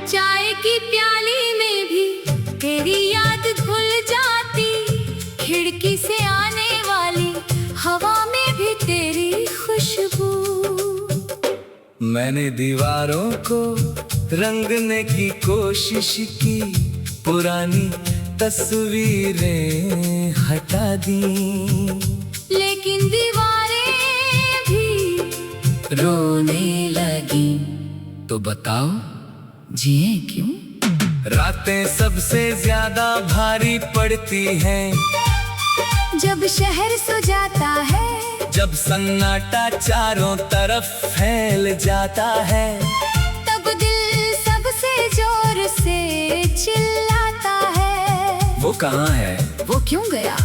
चाय की प्याली में भी तेरी याद घुल जाती, खिड़की से आने वाली हवा में भी तेरी खुशबू। मैंने दीवारों को रंगने की कोशिश की, पुरानी तस्वीरें हटा दी, लेकिन दीवारें भी रोने लगी। तो बताओ जिए क्यों? रातें सबसे ज्यादा भारी पड़ती हैं जब शहर सो जाता है, जब सन्नाटा चारों तरफ फैल जाता है, तब दिल सबसे जोर से चिल्लाता है। वो कहाँ है? वो क्यों गया?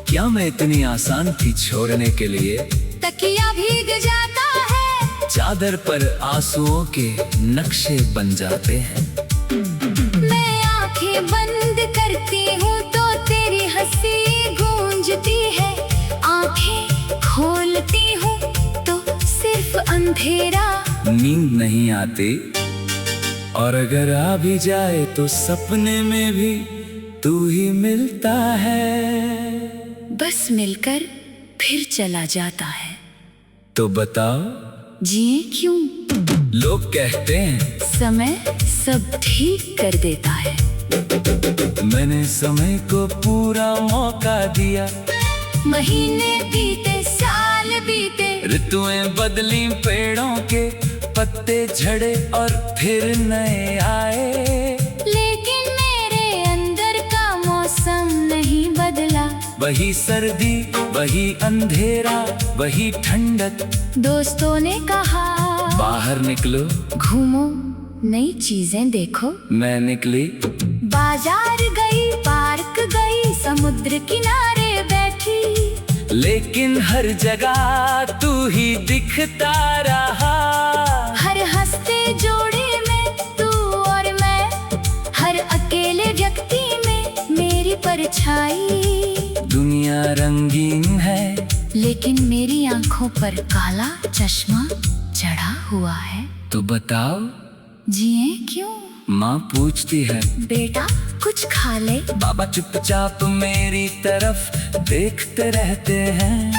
क्या मैं इतनी आसान थी छोड़ने के लिए? तकिया भीग जाता है, चादर पर आंसुओं के नक्शे बन जाते हैं। मैं आंखें बंद करती हूँ तो तेरी हंसी गूंजती है, आंखें खोलती हूँ तो सिर्फ अंधेरा। नींद नहीं आती, और अगर आ भी जाए तो सपने में भी तू ही मिलता है। बस मिलकर फिर चला जाता है। तो बताओ जिए क्यों? लोग कहते हैं समय सब ठीक कर देता है। मैंने समय को पूरा मौका दिया, महीने बीते, साल बीते, ऋतुएं बदली, पेड़ों के पत्ते झड़े और फिर नए आए, लेकिन मेरे अंदर का मौसम नहीं बदला। वही सर्दी, वही अंधेरा, वही ठंडक। दोस्तों ने कहा बाहर निकलो, घूमो, नई चीजें देखो। मैं निकली, बाजार गई, पार्क गई, समुद्र किनारे बैठी, लेकिन हर जगह तू ही दिखता रहा। हर हंसते जोड़े में तू और मैं, हर अकेले व्यक्ति में मेरी परछाई। दुनिया रंगीन है, लेकिन मेरी आंखों पर काला चश्मा चढ़ा हुआ है। तो बताओ जिए क्यों? माँ पूछती है, बेटा कुछ खा ले। बाबा चुपचाप मेरी तरफ देखते रहते हैं।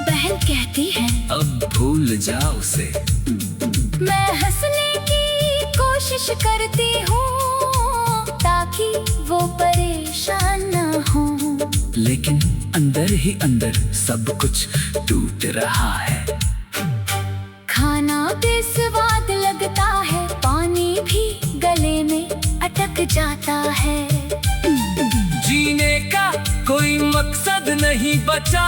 बहन कहती है अब भूल जाओ उसे। मैं हंसने की कोशिश करती हूँ ताकि वो परेशान न हो, लेकिन अंदर ही अंदर सब कुछ टूट रहा है। खाना बेस्वाद लगता है, पानी भी गले में अटक जाता है। जीने का कोई मकसद नहीं बचा,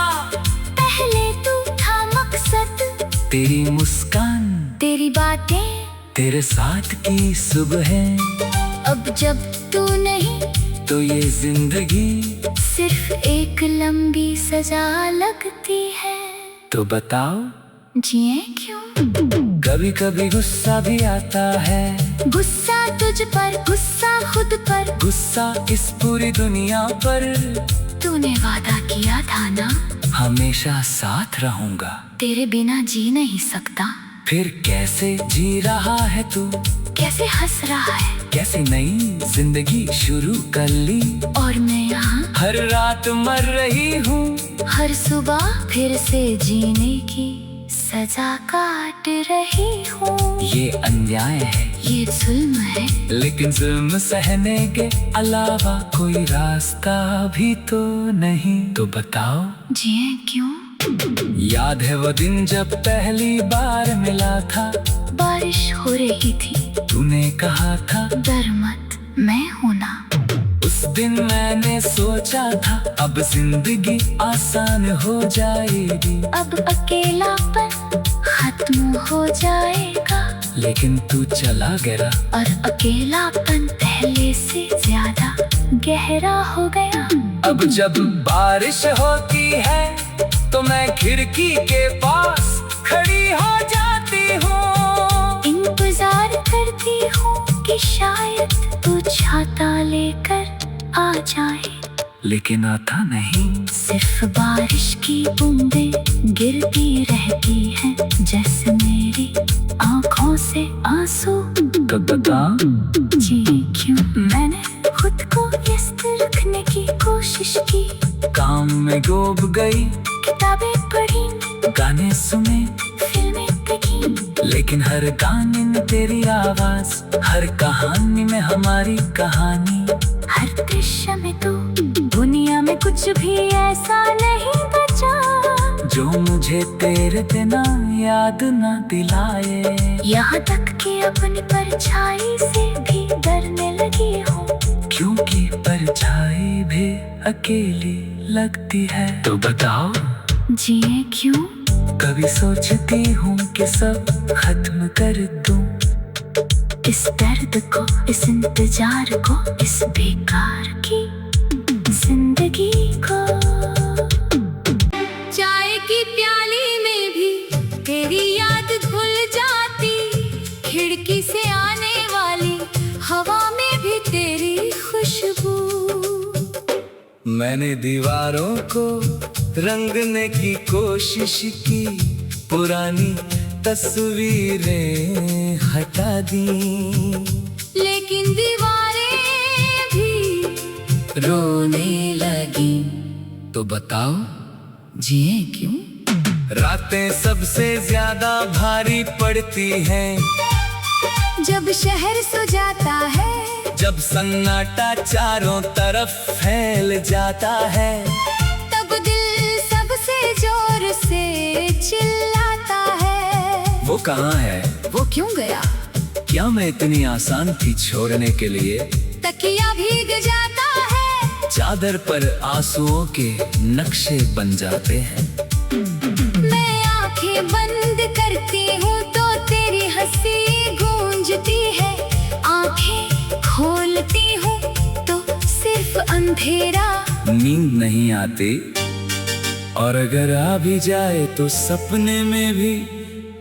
पहले तू था मकसद, तेरी मुस्कान, तेरी बातें, तेरे साथ की सुबह। अब जब तू नहीं तो ये जिंदगी सिर्फ एक लंबी सजा लगती है। तो बताओ जिए क्यों? कभी कभी गुस्सा भी आता है, गुस्सा तुझ पर, गुस्सा खुद पर, गुस्सा इस पूरी दुनिया पर। तूने वादा किया था ना हमेशा साथ रहूंगा, तेरे बिना जी नहीं सकता। फिर कैसे जी रहा है तू? कैसे हंस रहा है? कैसे नई जिंदगी शुरू कर ली? और मैं यहाँ हर रात मर रही हूँ, हर सुबह फिर से जीने की सजा काट रही हूँ। ये अन्याय है, ये जुल्म है, लेकिन जुल्म सहने के अलावा कोई रास्ता भी तो नहीं। तो बताओ जिए क्यों? याद है वो दिन जब पहली बार मिला था, बारिश हो रही थी, तूने कहा था डर मत मैं हूं ना। उस दिन मैंने सोचा था अब जिंदगी आसान हो जाएगी, अब अकेलापन खत्म हो जाएगा, लेकिन तू चला गया और अकेलापन पहले से ज्यादा गहरा हो गया। अब जब बारिश होती है तो मैं खिड़की के पास खड़ी हो जाती हूँ, इंतजार करती हूँ कि शायद तू छाता लेकर आ जाए, लेकिन आता नहीं। सिर्फ बारिश की बूंदें गिरती रहती हैं, जैसे मेरी आंखों से आंसू। तो बता जी क्यों? मैंने खुद को व्यस्त रखने की कोशिश की, काम में डूब गई, किताबें पढ़ी, गाने सुने, फिल्में देखी, लेकिन हर गाने में तेरी आवाज, हर कहानी में हमारी कहानी। हर दृश्य में तो दुनिया में कुछ भी ऐसा नहीं बचा जो मुझे तेरे बिना याद न दिलाए। यहाँ तक कि अपनी परछाई से भी डरने लगी हूँ, क्योंकि परछाई भी अकेली लगती है। तो बताओ जिए क्यों? कभी सोचती हूँ कि सब खत्म कर दूं, इस दर्द को, इस इंतजार को, इस बेकार की जिंदगी को। चाय की प्याली में भी तेरी याद घुल जाती, खिड़की से आने वाली हवा में भी तेरी खुशबू। मैंने दीवारों को रंगने की कोशिश की, पुरानी तस्वीरें हटा दी, लेकिन दीवारें भी रोने लगी। तो बताओ जिए क्यों? रातें सबसे ज्यादा भारी पड़ती हैं, जब शहर सो जाता है, जब सन्नाटा चारों तरफ फैल जाता है, तब दिल सबसे जोर से चिल्लाता है। वो कहाँ है? वो क्यों गया? क्या मैं इतनी आसान थी छोड़ने के लिए? तकिया भीग जाता है, चादर पर आंसुओं के नक्शे बन जाते हैं। मैं आंखें बंद करती हूँ तो तेरी हंसी गूंजती है, आंखें खोलती हूँ तो सिर्फ अंधेरा। नींद नहीं आती, और अगर आ भी जाए तो सपने में भी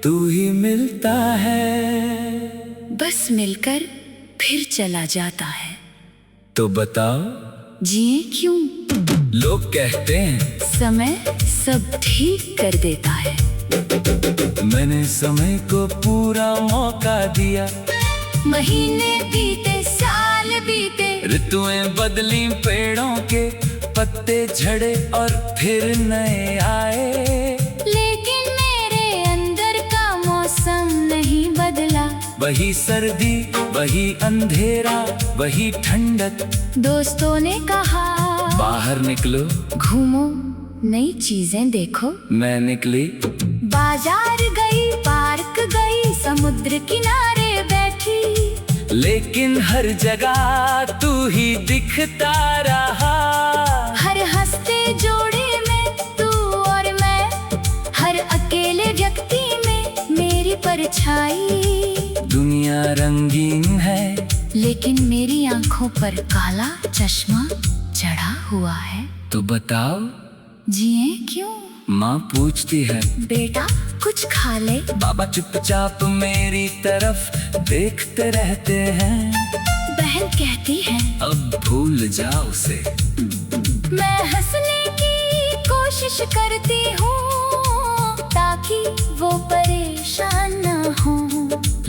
तू ही मिलता है। बस मिलकर फिर चला जाता है। तो बताओ जिए क्यों? लोग कहते हैं समय सब ठीक कर देता है, मैंने समय को पूरा मौका दिया। महीने बीते, साल बीते, ऋतुएं बदली, पेड़ों के पत्ते झड़े और फिर नए आए, लेकिन मेरे अंदर का मौसम नहीं बदला। वही सर्दी, वही अंधेरा, वही ठंडक। दोस्तों ने कहा बाहर निकलो, घूमो, नई चीजें देखो। मैं निकली, बाजार गई, पार्क गई, समुद्र किनारे बैठी, लेकिन हर जगह तू ही दिखता रहा। हर हंसते जोड़े में तू और मैं, हर अकेले व्यक्ति में मेरी परछाई। दुनिया रंगीन है, लेकिन मेरी आंखों पर काला चश्मा चढ़ा हुआ है। तो बताओ जिए क्यों? माँ पूछती है, बेटा कुछ खा ले। बाबा चुपचाप मेरी तरफ देखते रहते हैं। बहन कहती है अब भूल जाओ उसे। मैं हंसने की कोशिश करती हूँ ताकि वो परेशान न हो,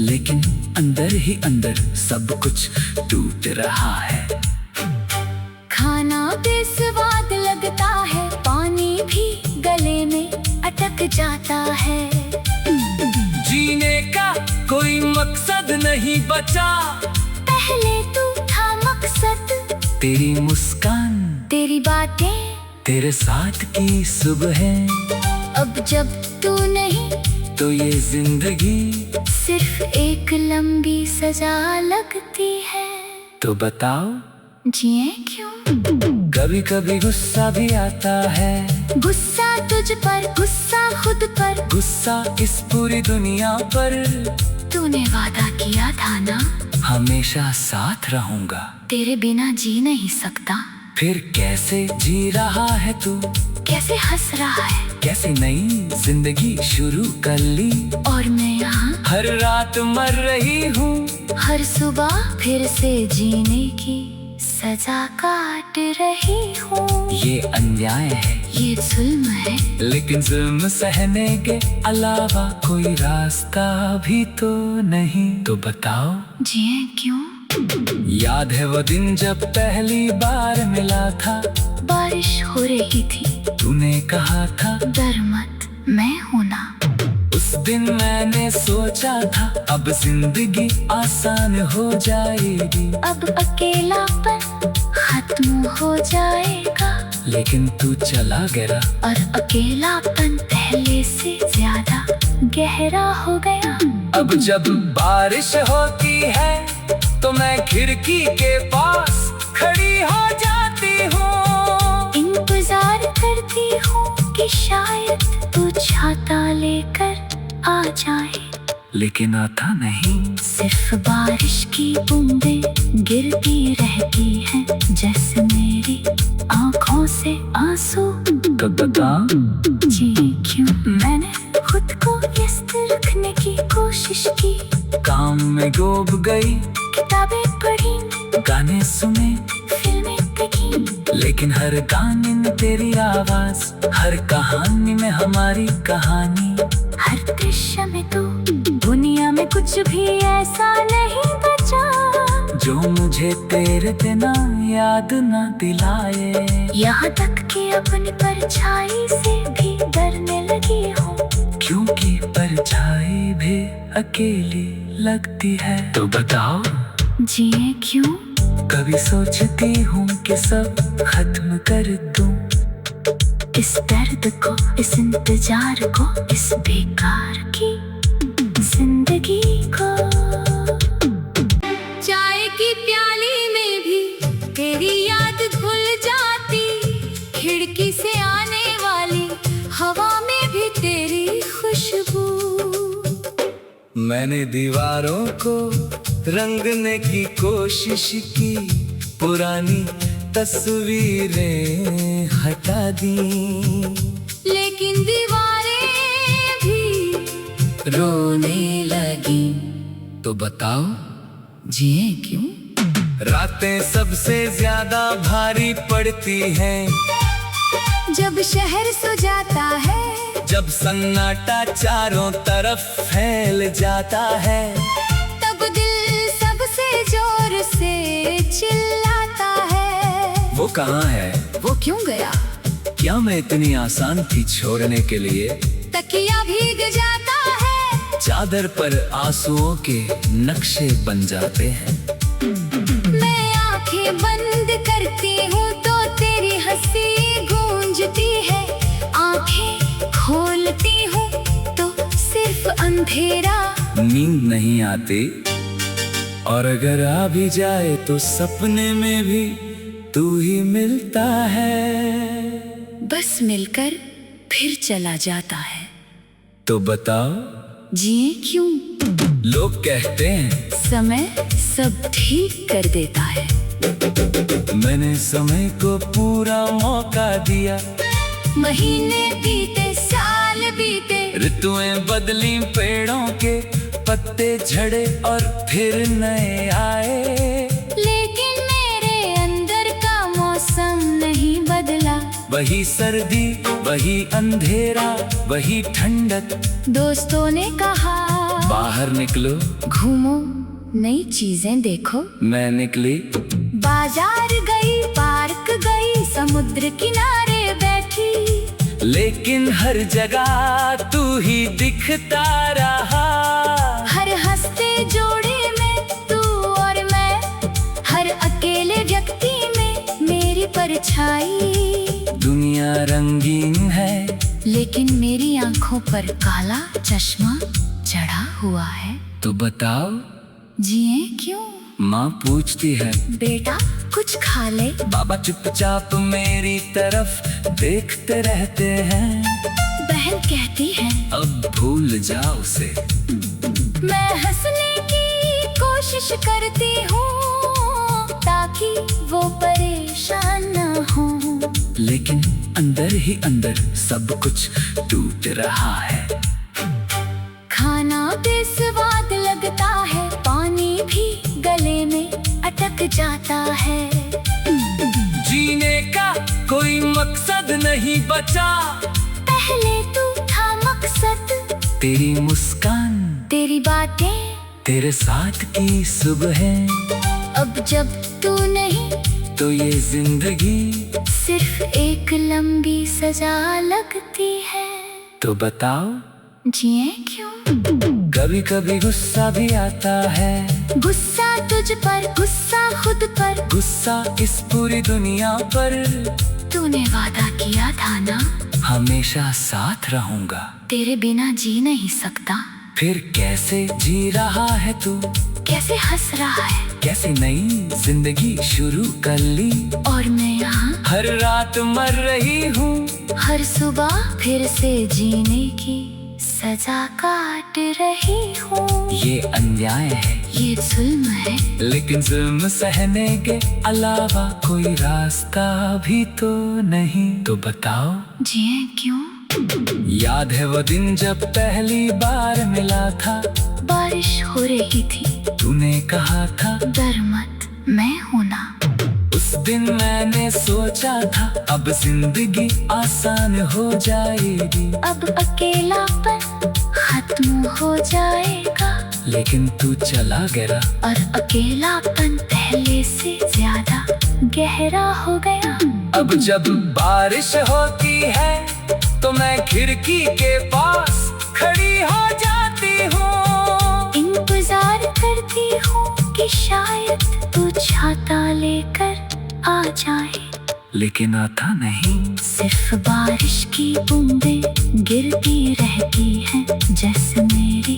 लेकिन अंदर ही अंदर सब कुछ टूट रहा है। खाना बेस्वाद लगता है, पानी भी गले में अटक जाता है। जीने का कोई मकसद नहीं बचा, पहले तू था मकसद, तेरी मुस्कान, तेरी बातें, तेरे साथ की सुबह। अब जब तू नहीं तो ये जिंदगी सिर्फ एक लंबी सजा लगती है। तो बताओ जिए क्यों? कभी कभी गुस्सा भी आता है, गुस्सा तुझ पर, गुस्सा खुद पर, गुस्सा इस पूरी दुनिया पर। तूने वादा किया था ना, हमेशा साथ रहूंगा, तेरे बिना जी नहीं सकता। फिर कैसे जी रहा है तू? कैसे हंस रहा है? कैसे नई जिंदगी शुरू कर ली? और मैं यहाँ हर रात मर रही हूँ, हर सुबह फिर से जीने की सजा काट रही हूँ। ये अन्याय है, ये जुल्म है, लेकिन जुल्म सहने के अलावा कोई रास्ता भी तो नहीं। तो बताओ जिए क्यों? याद है वो दिन जब पहली बार मिला था, बारिश हो रही थी, तूने कहा था डर मत मैं हूं ना। उस दिन मैंने सोचा था अब जिंदगी आसान हो जाएगी, अब अकेलापन खत्म हो जाएगा। लेकिन तू चला गया और अकेलापन पहले से ज्यादा गहरा हो गया। अब जब बारिश होती है तो मैं खिड़की के पास खड़ी हो जाती हूँ, इंतजार करती हूँ कि शायद तू छाता लेकर आ जाए, लेकिन आता नहीं। सिर्फ बारिश की बूंदें गिरती रहती हैं, जैसे मेरी आंखों से आंसू। तो बता जी क्यों मैंने खुद को व्यस्त रखने की कोशिश की, काम में डूब गई, किताबें पढ़ी, गाने सुने, फिल्में देखी, लेकिन हर गाने में तेरी आवाज, हर कहानी में हमारी कहानी, हर दृश्य में तो दुनिया में कुछ भी ऐसा नहीं बचा जो मुझे तेरे बिना याद न दिलाए। यहाँ तक कि अपनी परछाई से भी डरने लगी हूँ, क्योंकि परछाई भी अकेली लगती है। तो बताओ जिए क्यों? कभी सोचती हूँ कि सब खत्म कर दूं, इस दर्द को, इस इंतजार को, इस बेकार की जिंदगी को। चाय की प्याली में भी तेरी याद घुल जाती, खिड़की से आने वाली हवा में भी तेरी खुशबू। मैंने दीवारों को रंगने की कोशिश की, पुरानी तस्वीरें हटा दी, लेकिन दीवारें भी रोने लगी। तो बताओ जिए क्यों? रातें सबसे ज्यादा भारी पड़ती हैं, जब शहर सो जाता है, जब सन्नाटा चारों तरफ फैल जाता है, तब दिल सबसे जोर से चिल्लाता है। वो कहाँ है? वो क्यों गया? क्या मैं इतनी आसान थी छोड़ने के लिए? तकिया भीग जाता है, चादर पर आंसुओं के नक्शे बन जाते हैं। मैं आंखें बंद करती हूँ तो तेरी हंसी गूंजती है, आंखें खोलती हूँ तो सिर्फ अंधेरा। नींद नहीं आती, और अगर आ भी जाए तो सपने में भी तू ही मिलता है, बस मिलकर फिर चला जाता है। तो बताओ जिए क्यों? लोग कहते हैं समय सब ठीक कर देता है, मैंने समय को पूरा मौका दिया, महीने बीते, साल बीते, ऋतुएं बदली, पेड़ों के पत्ते झड़े और फिर नए आए, लेकिन मेरे अंदर का मौसम नहीं बदला। वही सर्दी, वही अंधेरा, वही ठंडक। दोस्तों ने कहा बाहर निकलो, घूमो, नई चीजें देखो। मैं निकली, बाजार गई, पार्क गई, समुद्र किनारे बैठी, लेकिन हर जगह तू ही दिखता रहा। हर हंसते जोड़े में तू और मैं, हर अकेले व्यक्ति में मेरी परछाई। दुनिया रंगीन है, लेकिन मेरी आंखों पर काला चश्मा चढ़ा हुआ है। तो बताओ जिए क्यों? माँ पूछती है, बेटा कुछ खा ले। बाबा चुपचाप मेरी तरफ देखते रहते हैं। बहन कहती है, अब भूल जाओ उसे। मैं हंसने की कोशिश करती हूँ ताकि वो परेशान न हो, लेकिन अंदर ही अंदर सब कुछ टूट रहा है। खाना बेस्वाद लगता है, पानी भी गले में अटक जाता है। जीने का कोई मकसद नहीं बचा, पहले तू था मकसद, तेरी मुस्कान, तेरी बातें, तेरे साथ की सुबह। अब जब तू नहीं तो ये जिंदगी सिर्फ एक लंबी सजा लगती है। तो बताओ जिए क्यों? कभी कभी गुस्सा भी आता है, गुस्सा तुझ पर, गुस्सा खुद पर, गुस्सा इस पूरी दुनिया पर। तूने वादा किया था ना हमेशा साथ रहूंगा, तेरे बिना जी नहीं सकता। फिर कैसे जी रहा है तू? कैसे हंस रहा है? कैसे नई जिंदगी शुरू कर ली? और मैं यहाँ हर रात मर रही हूँ, हर सुबह फिर से जीने की सजा काट रही हूँ। ये अन्याय है, ये जुल्म है, लेकिन जुल्म सहने के अलावा कोई रास्ता भी तो नहीं। तो बताओ जिए क्यों? याद है वो दिन जब पहली बार मिला था, बारिश हो रही थी, तूने कहा था डर मत मैं हूं ना। उस दिन मैंने सोचा था अब जिंदगी आसान हो जाएगी, अब अकेलापन खत्म हो जाएगा। लेकिन तू चला गया और अकेलापन पहले से ज्यादा गहरा हो गया। अब जब बारिश होती है तो मैं खिड़की के पास खड़ी हो जाती हूँ, इंतजार करती हूँ कि शायद तू छाता लेकर आ जाए, लेकिन आता नहीं। सिर्फ बारिश की बूंदें गिरती रहती हैं, जैसे मेरी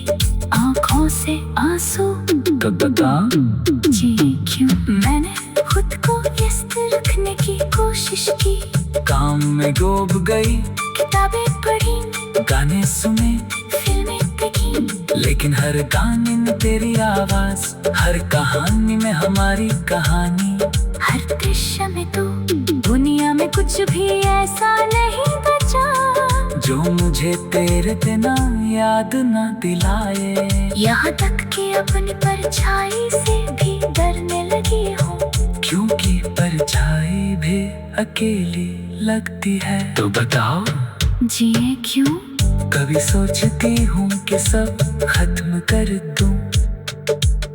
आंखों से आंसू। तो बता जी क्यों? मैंने खुद को व्यस्त रखने की कोशिश की, काम में डूब गई, किताबें पढ़ी, गाने सुने, फिल्में देखी, लेकिन हर गाने में तेरी आवाज, हर कहानी में हमारी कहानी, हर दृश्य में तो दुनिया में कुछ भी ऐसा नहीं बचा जो मुझे तेरे बिना याद न दिलाए। यहाँ तक कि अपनी परछाई से भी डरने लगी हूँ, क्योंकि परछाई भी अकेली लगती है। तो बताओ जिए क्यों? कभी सोचती हूँ कि सब खत्म कर दूं,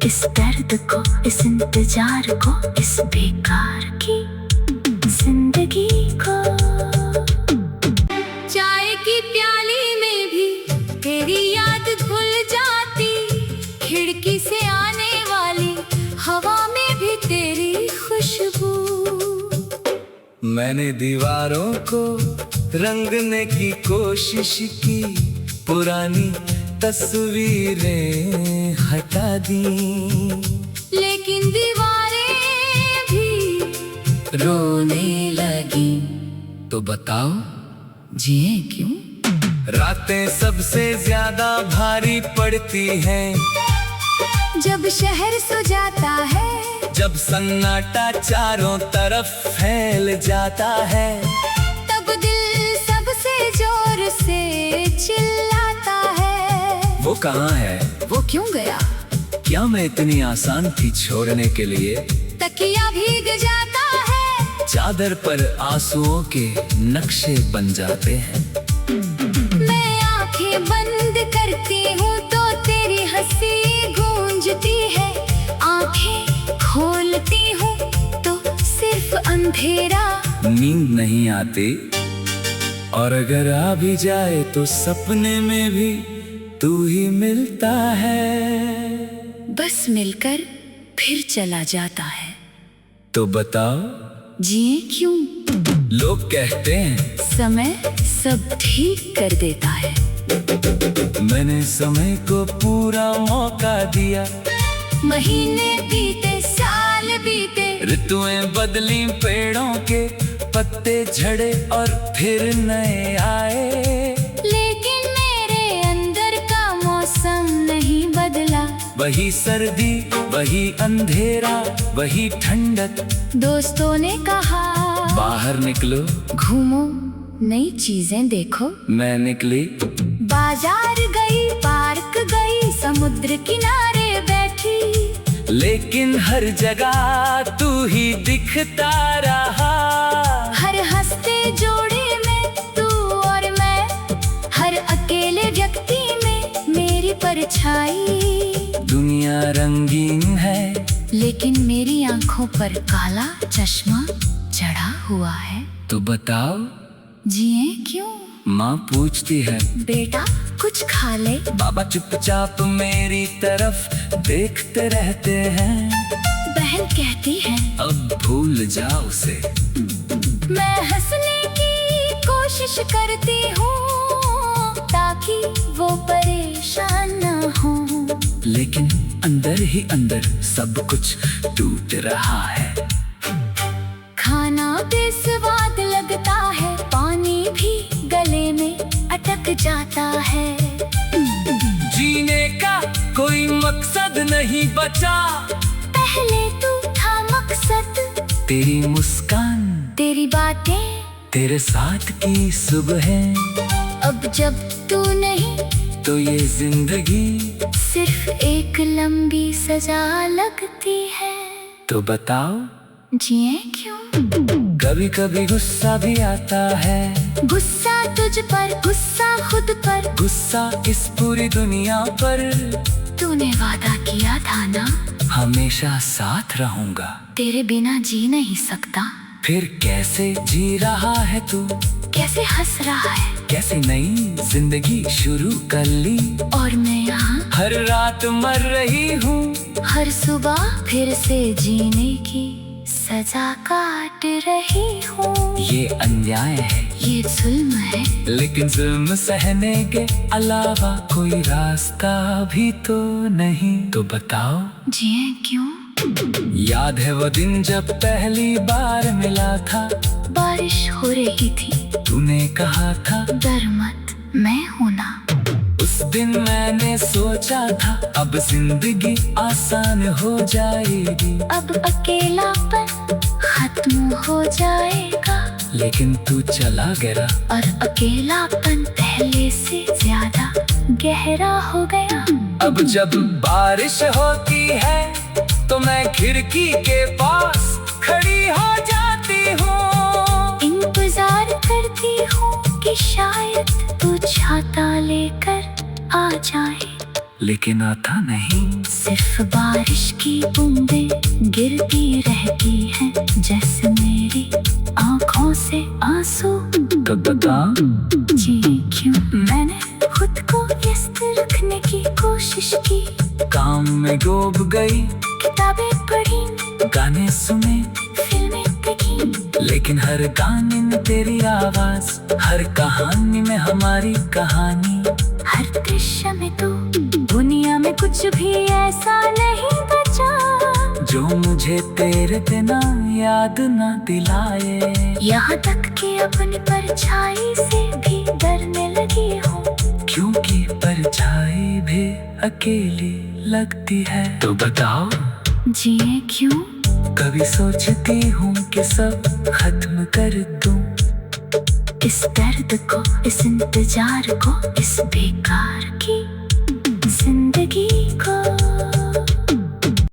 इस दर्द को, इस इंतजार को, इस बेकार की जिंदगी को। चाय की प्याली में भी तेरी याद घुल जाती, खिड़की से आने वाली हवा में भी तेरी खुशबू। मैंने दीवारों को रंगने की कोशिश की, पुरानी तस्वीरें हटा दी, लेकिन दीवारें भी रोने लगी। तो बताओ जिए क्यों? रातें सबसे ज्यादा भारी पड़ती हैं, जब शहर सो जाता है, जब सन्नाटा चारों तरफ फैल जाता है, तब दिल सबसे जोर से चिल्लाता है। वो कहाँ है? वो क्यों गया? क्या मैं इतनी आसान थी छोड़ने के लिए? तकिया भीग जाता है, चादर पर आंसुओं के नक्शे बन जाते हैं। मैं आंखें बंद करती हूँ तो तेरी हंसी गूंजती है, आंखें खोलती हूँ तो सिर्फ अंधेरा। नींद नहीं आती, और अगर आ भी जाए तो सपने में भी तू ही मिलता है, बस मिलकर फिर चला जाता है। तो बताओ जिए क्यों? लोग कहते हैं समय सब ठीक कर देता है, मैंने समय को पूरा मौका दिया, महीने बीते, साल बीते, ऋतुएं बदली, पेड़ों के पत्ते झड़े और फिर नए आए, लेकिन मेरे अंदर का मौसम नहीं बदला। वही सर्दी, वही अंधेरा, वही ठंडक। दोस्तों ने कहा बाहर निकलो, घूमो, नई चीजें देखो। मैं निकली, बाजार गई, पार्क गई, समुद्र किनारे बैठी, लेकिन हर जगह तू ही दिखता रहा। हर हंसते जोड़े में तू और मैं, हर अकेले व्यक्ति में मेरी परछाई। दुनिया रंगीन है, लेकिन मेरी आंखों पर काला चश्मा चढ़ा हुआ है। तो बताओ जिए क्यों? माँ पूछती है। बेटा कुछ खा ले। बाबा चुपचाप मेरी तरफ देखते रहते हैं। बहन कहती है अब भूल जाओ उसे। मैं हंसने की कोशिश करती हूँ ताकि वो परेशान न हो, लेकिन अंदर ही अंदर सब कुछ टूट रहा है। खाना बेस्वाद लगता है, पानी भी गले में अटक जाता है। जीने का कोई मकसद नहीं बचा। पहले तू था मकसद, तेरी मुस्कान, तेरी बातें, तेरे साथ की सुबह। अब जब तू नहीं तो ये जिंदगी सिर्फ एक लंबी सजा लगती है। तो बताओ जिए क्यों? कभी कभी गुस्सा भी आता है। गुस्सा तुझ पर, गुस्सा खुद पर, गुस्सा इस पूरी दुनिया पर। तूने वादा किया था ना हमेशा साथ रहूंगा। तेरे बिना जी नहीं सकता। फिर कैसे जी रहा है तू? कैसे हंस रहा है? कैसे नई जिंदगी शुरू कर ली? और मैं यहाँ हर रात मर रही हूँ। हर सुबह फिर से जीने की सजा काट रही हूँ। ये अन्याय है, ये जुल्म है, लेकिन जुल्म सहने के अलावा कोई रास्ता भी तो नहीं। तो बताओ जिए क्यों? याद है वो दिन जब पहली बार मिला था। बारिश हो रही थी, तूने कहा था डर मत मैं हूं ना। उस दिन मैंने सोचा था अब जिंदगी आसान हो जाएगी। अब अकेलापन खत्म हो जाएगा। लेकिन तू चला गया और अकेलापन पहले से ज्यादा गहरा हो गया। अब जब बारिश होती है तो मैं खिड़की के पास खड़ी हो जाती हूँ। इंतजार करती हूँ कि शायद तू छाता लेकर आ जाए, लेकिन आता नहीं। सिर्फ बारिश की बूंदें गिरती रहती हैं, जैसे मेरी आंखों से आंसू। तो बता जी क्यों? मैंने खुद को व्यस्त रखने की कोशिश की। काम में डूब गई, किताबें पढ़ी, गाने सुने, फिल्में देखी, लेकिन हर गाने में तेरी आवाज, हर कहानी में हमारी कहानी। हर दृश्य में तो दुनिया में कुछ भी ऐसा नहीं बचा जो मुझे तेरे बिना याद न दिलाए। यहाँ तक कि अपनी परछाई से भी डरने लगी हूँ, क्योंकि परछाई भी अकेली लगती है। तो बताओ जिए क्यों? कभी सोचती हूँ कि सब खत्म कर दूं। इस दर्द को, इस इंतजार को, इस बेकार की जिंदगी को।